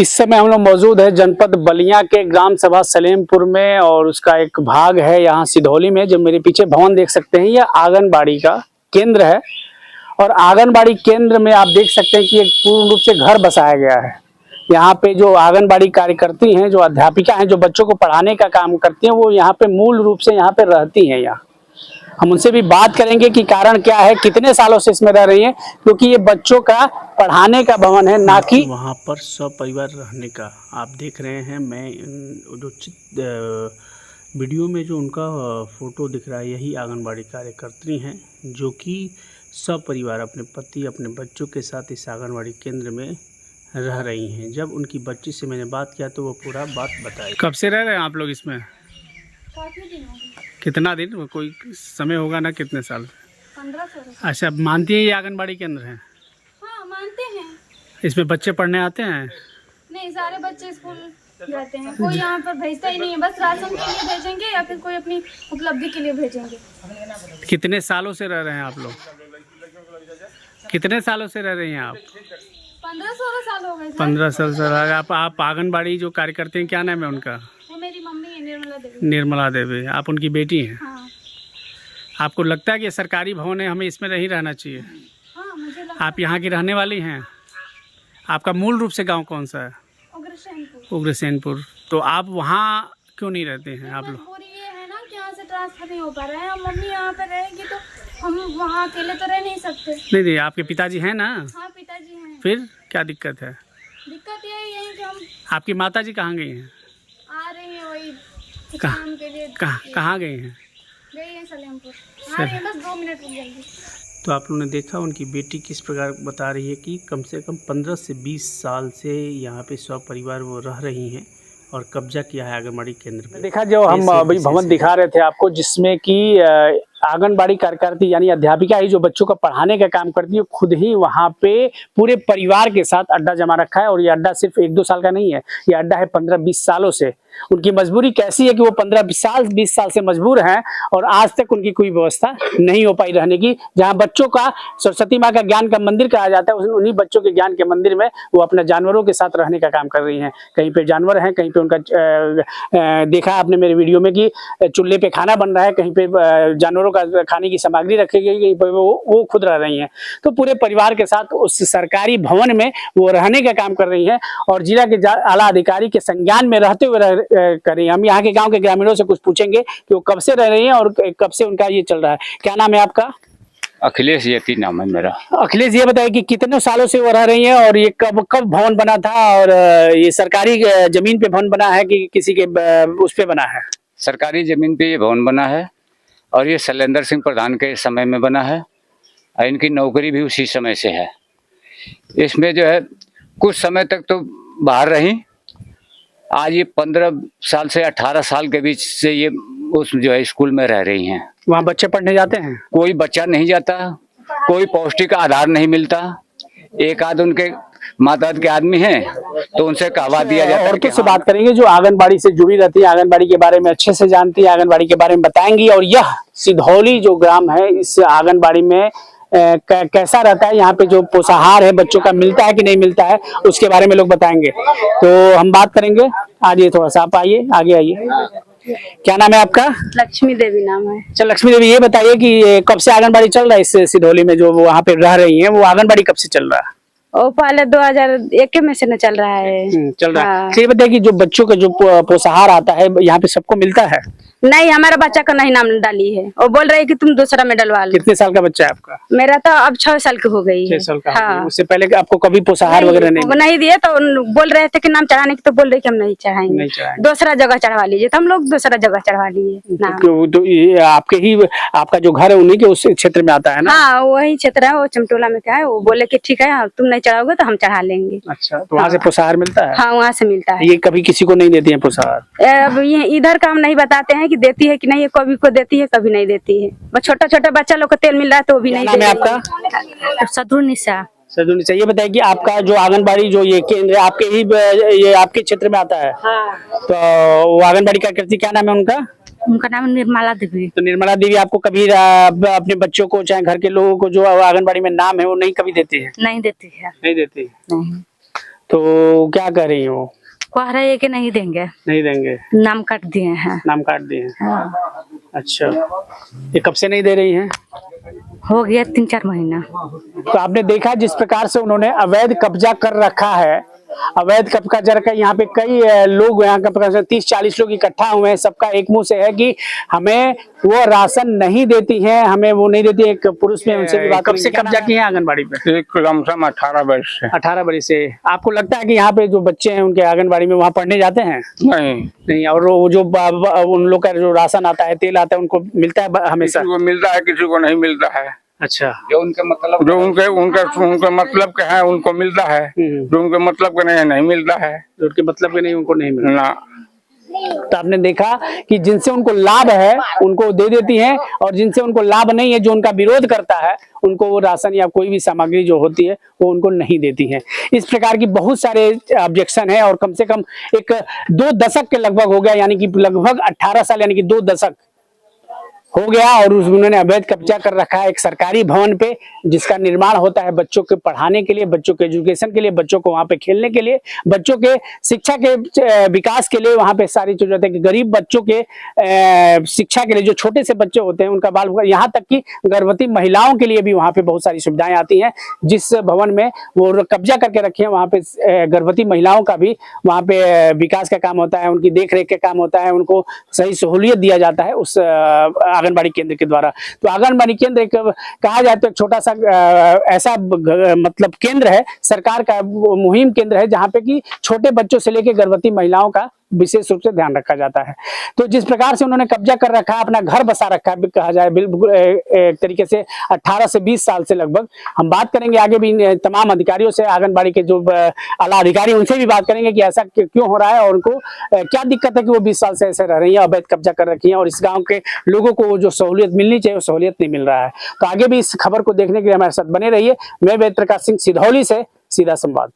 इस समय हम लोग मौजूद है जनपद बलिया के ग्राम सभा सलेमपुर में और उसका एक भाग है यहाँ सिधौली में। जो मेरे पीछे भवन देख सकते हैं यह आंगनबाड़ी का केंद्र है और आंगनबाड़ी केंद्र में आप देख सकते हैं कि एक पूर्ण रूप से घर बसाया गया है। यहाँ पे जो आंगनबाड़ी कार्यकर्ती हैं, जो अध्यापिका हैं, जो बच्चों को पढ़ाने का काम करती हैं, वो यहाँ पे मूल रूप से यहाँ पे रहती हैं। यहाँ हम उनसे भी बात करेंगे कि कारण क्या है, कितने सालों से इसमें रह रही हैं, क्योंकि ये बच्चों का पढ़ाने का भवन है, ना कि वहाँ पर सपरिवार रहने का। आप देख रहे हैं, मैं जो वीडियो में जो उनका फोटो दिख रहा है, यही आंगनबाड़ी कार्यकर्ती हैं जो कि सपरिवार अपने पति अपने बच्चों के साथ इस आंगनबाड़ी केंद्र में रह रही हैं। जब उनकी बच्ची से मैंने बात किया तो वो पूरा बात बताई। कब से रह रहे हैं आप लोग इसमें? काफी दिन हो गए। कितना दिन? कोई समय होगा ना, कितने साल? 15-16। अच्छा, मानती है ये आंगनबाड़ी केंद्र है? हाँ मानते हैं। इसमें बच्चे पढ़ने आते हैं? नहीं, सारे बच्चे स्कूल जाते हैं, कोई यहाँ पर भेजता ही नहीं है। बस राशन के लिए भेजेंगे या फिर कोई अपनी उपलब्धि के लिए भेजेंगे। कितने सालों से रह रहे हैं आप लोग? कितने सालों से रह रहे हैं आप? 15-16 साल हो गए। 15 साल से। आप आंगनबाड़ी जो कार्यकर्ते हैं, क्या नाम है उनका? वो मेरी मम्मी है, निर्मला देवी। निर्मला देवी। आप उनकी बेटी हैं? हाँ। आपको लगता है कि ये सरकारी भवन है, हमें इसमें नहीं रहना चाहिए? हाँ मुझे लगता आप यहाँ की रहने वाली हैं? आपका मूल रूप से गांव कौन सा है? उग्रसेनपुर। उग्रसेनपुर। तो आप वहाँ क्यों नहीं रहते हैं आप लोग? मजबूरी ये है ना कि यहाँ से ट्रांसफर नहीं हो पा रहा है। हम मम्मी यहाँ पे रहेगी तो हम वहाँ अकेले तो रह नहीं सकते। नहीं, आपके पिताजी हैं ना? हाँ पिताजी हैं। फिर क्या दिक्कत है? दिक्कत यही है कि हम आपकी माताजी कहाँ गई हैं? आ रही हैं वही कहाँ काम के लिए। कहाँ गई हैं? गई है सलेमपुर। आ रही है, बस 2 मिनट रुक जाएगी। तो आप लोगों ने देखा उनकी बेटी किस प्रकार बता रही है कि कम से कम 15 से 20 साल से यहाँ पे सपरिवार वो रह रही हैं और कब्जा किया है आंगनबाड़ी केंद्र पे। देखा, जो हम अभी भवन दिखा रहे थे आपको, जिसमें कि आंगनबाड़ी कार्यकर्ती यानी अध्यापिका ही जो बच्चों का पढ़ाने का काम करती है, खुद ही वहाँ पे पूरे परिवार के साथ अड्डा जमा रखा है। और ये अड्डा सिर्फ 1-2 साल का नहीं है, ये अड्डा है 15-20 सालों से। उनकी मजबूरी कैसी है कि वो 15-20 साल से मजबूर हैं और आज तक उनकी कोई व्यवस्था नहीं हो पाई रहने की। जहाँ बच्चों का सरस्वती माँ का ज्ञान का मंदिर कहा जाता है, उन्हीं बच्चों के ज्ञान के मंदिर में वो अपने जानवरों के साथ रहने का काम कर रही हैं। कहीं पे जानवर हैं, कहीं पे उनका देखा आपने मेरे वीडियो में कि चूल्हे पे खाना बन रहा है, कहीं पे जानवरों का खाने की सामग्री रखी गई, कहीं पे वो खुद रह रही हैं। तो पूरे परिवार के साथ उस सरकारी भवन में वो रहने का काम कर रही हैं और जिला के आला अधिकारी के संज्ञान में रहते हुए कर रही हैं। हम यहाँ के गांव के ग्रामीणों से कुछ पूछेंगे कि वो कब से रह रही हैं और कब से उनका ये चल रहा है। क्या नाम है आपका? अखिलेश येती नाम है मेरा। अखिलेश, ये बताइए कि कितने सालों से वो रह रही हैं और ये कब भवन बना था और ये सरकारी जमीन पे भवन बना है कि किसी के उस पे बना है? सरकारी जमीन पे ये भवन बना है और ये शैलेंद्र सिंह प्रधान के समय में बना है और इनकी नौकरी भी उसी समय से है। इसमें जो है कुछ समय तक तो बाहर रही, आज ये 15 साल से 18 साल के बीच से ये उस जो है स्कूल में रह रही हैं। वहाँ बच्चे पढ़ने जाते हैं? कोई बच्चा नहीं जाता, कोई पौष्टिक आधार नहीं मिलता। एक आध उनके माताद के आदमी हैं तो उनसे कहवा दिया जाता है। औरतों से बात करेंगे जो आंगनबाड़ी से जुड़ी रहती है, आंगनबाड़ी के बारे में अच्छे से जानती है, आंगनबाड़ी के बारे में बताएंगी। और यह सिधौली जो ग्राम है, इस आंगनबाड़ी में कैसा रहता है, यहाँ पे जो पोषाहार है बच्चों का मिलता है कि नहीं मिलता है, उसके बारे में लोग बताएंगे। तो हम बात करेंगे। आइए, थोड़ा सा आप आइए, आगे आइए। क्या नाम है आपका? लक्ष्मी देवी नाम है। अच्छा लक्ष्मी देवी, ये बताइए कि कब से आंगनबाड़ी चल रहा है इस सिधौली में, जो वहाँ पे रह रही हैं, वो आंगनबाड़ी कब से चल रहा है? और पहले 2001 में से न चल रहा है। चल रहा है। हाँ। तो ये बताइए कि जो बच्चों का जो पोषाहार आता है, यहाँ पे सबको मिलता है? नहीं, हमारा बच्चा का नहीं नाम डाली है और बोल रही है कि तुम दूसरा में डलवा लो। कितने साल का बच्चा है आपका? मेरा तो अब 6 साल की हो गई है। 6 साल का। हाँ। उससे पहले आपको कभी पोषाहार वगैरह नहीं दिए तो बोल रहे थे कि नाम चढ़ाने की, तो बोल रहे कि हम नहीं चढ़ाएंगे, दूसरा जगह चढ़वा लीजिए। तो हम लोग दूसरा जगह चढ़वा लिए नाम। तो ये आपके ही, आपका जो घर है उन्हीं के उस क्षेत्र में आता है ना? हाँ वही क्षेत्र है, वो चमटोला में क्या है। वो बोले कि ठीक है, तुम नहीं चढ़ाओगे तो हम चढ़ा लेंगे। अच्छा, तो वहाँ से पोषाहार मिलता है? हाँ वहाँ से मिलता है। ये कभी किसी को नहीं देती है पोषाहार? अब ये इधर का हम नहीं बताते हैं कि देती है कि नहीं, कभी को देती है कभी नहीं देती है। बस छोटा छोटा बच्चा लोग को तेल मिल रहा है तो वो भी नहीं। नाम है आपका? सदुनिशा। सदुनिशा, ये बताइए कि आपका जो आंगनबाड़ी जो ये केंद्र है, आपके ही ये आपके क्षेत्र में आता है? हाँ। तो वो आंगनबाड़ी कार्यकर्ती, क्या नाम है उनका? उनका नाम निर्मला देवी। तो निर्मला देवी आपको कभी अपने बच्चों को, चाहे घर के लोगों को जो आंगनबाड़ी में नाम है, वो नहीं कभी देती है? नहीं देती है। नहीं देती। नहीं। तो क्या कह रही हो? कह रहे हैं कि नहीं देंगे, नहीं देंगे, नाम काट दिए हैं। नाम काट दिए हैं। हाँ। अच्छा, ये कब से नहीं दे रही हैं? हो गया 3-4 महीना। तो आपने देखा जिस प्रकार से उन्होंने अवैध कब्जा कर रखा है, अवैध कब्जा कर यहाँ पे कई लोग, यहाँ का 30-40 लोग इकट्ठा हुए हैं। सबका एक मुंह से है कि हमें वो राशन नहीं देती है, हमें वो नहीं देती। एक पुरुष में उनसे भी बात। कब से कब्जा किए हैं आंगनबाड़ी पे? एक लमसम 18 वर्ष से। 18 बरस से। आपको लगता है कि यहाँ पे जो बच्चे हैं उनके आंगनबाड़ी में वहाँ पढ़ने जाते हैं? नहीं, नहीं। और वो जो उन लोग का जो राशन आता है, तेल आता है, उनको मिलता है हमेशा? किसी को मिलता है, किसी को नहीं मिलता है। अच्छा, जो उनके मतलब, जो उनके मतलब के है उनको मिलता है, जो उनके मतलब के नहीं मिलता है। जो उनके मतलब के नहीं, उनको नहीं मिलता ना। तो आपने देखा कि जिनसे उनको लाभ है उनको दे देती हैं, और जिनसे उनको लाभ नहीं है, जो उनका विरोध करता है, उनको वो राशन या कोई भी सामग्री जो होती है वो उनको नहीं देती है। इस प्रकार की बहुत सारे ऑब्जेक्शन है, और कम से कम 2 दशक के लगभग हो गया, यानी कि लगभग 18 साल, यानी कि 2 दशक हो गया। और उन्होंने अवैध कब्जा कर रखा है एक सरकारी भवन पे, जिसका निर्माण होता है बच्चों के पढ़ाने के लिए, बच्चों के एजुकेशन के लिए, बच्चों को वहाँ पे खेलने के लिए, बच्चों के शिक्षा के विकास के लिए वहाँ पे सारी चीजें होती है। कि गरीब बच्चों के शिक्षा के लिए, जो छोटे से बच्चे होते हैं उनका बाल, यहाँ तक कि गर्भवती महिलाओं के लिए भी वहाँ पे बहुत सारी सुविधाएं आती हैं। जिस भवन में वो कब्जा करके रखे हैं, वहाँ पे गर्भवती महिलाओं का भी वहाँ पे विकास का काम होता है, उनकी देख रेख का काम होता है, उनको सही सहूलियत दिया जाता है उस आंगनबाड़ी केंद्र के द्वारा। तो आंगनबाड़ी केंद्र एक कहा जाए तो एक छोटा सा ऐसा मतलब केंद्र है, सरकार का मुहिम केंद्र है, जहाँ पे कि छोटे बच्चों से लेकर गर्भवती महिलाओं का विशेष रूप से ध्यान रखा जाता है। तो जिस प्रकार से उन्होंने कब्जा कर रखा है, अपना घर बसा रखा है, कहा जाए बिल्कुल एक तरीके से 18 से 20 साल से लगभग। हम बात करेंगे आगे भी तमाम अधिकारियों से, आंगनबाड़ी के जो आला अधिकारी, उनसे भी बात करेंगे कि ऐसा क्यों हो रहा है और उनको क्या दिक्कत है कि वो 20 साल से ऐसे रह रही है, अवैध कब्जा कर रखी है, और इस गाँव के लोगों को जो सहूलियत मिलनी चाहिए वो सहूलियत नहीं मिल रहा है। तो आगे भी इस खबर को देखने के लिए हमारे साथ बने रहिए। मैं वेद प्रकाश सिंह, सिधौली से सीधा संवाद।